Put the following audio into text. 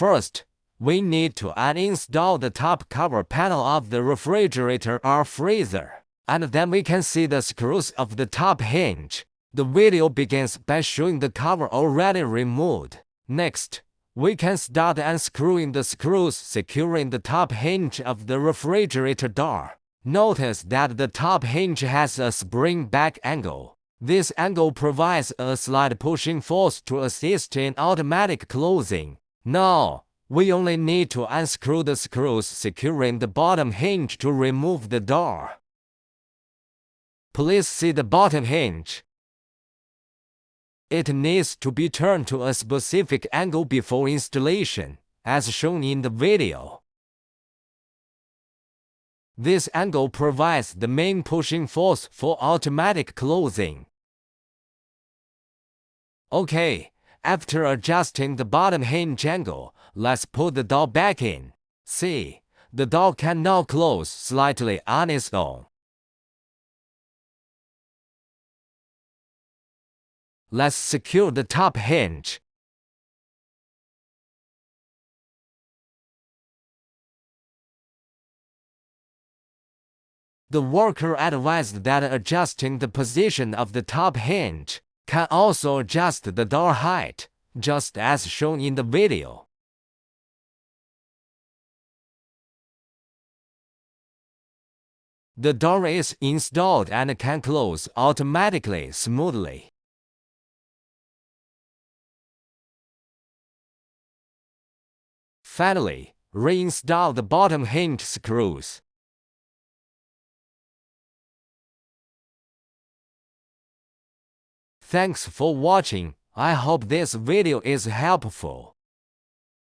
First, we need to uninstall the top cover panel of the refrigerator or freezer, and then we can see the screws of the top hinge. The video begins by showing the cover already removed. Next, we can start unscrewing the screws securing the top hinge of the refrigerator door. Notice that the top hinge has a spring back angle. This angle provides a slight pushing force to assist in automatic closing. Now, we only need to unscrew the screws securing the bottom hinge to remove the door. Please see the bottom hinge. It needs to be turned to a specific angle before installation, as shown in the video. This angle provides the main pushing force for automatic closing. Okay, after adjusting the bottom hinge angle, let's put the door back in. See, the door can now close slightly on its own. Let's secure the top hinge. The worker advised that adjusting the position of the top hinge can also adjust the door height, just as shown in the video. The door is installed and can close automatically smoothly. Finally, reinstall the bottom hinge screws. Thanks for watching. I hope this video is helpful.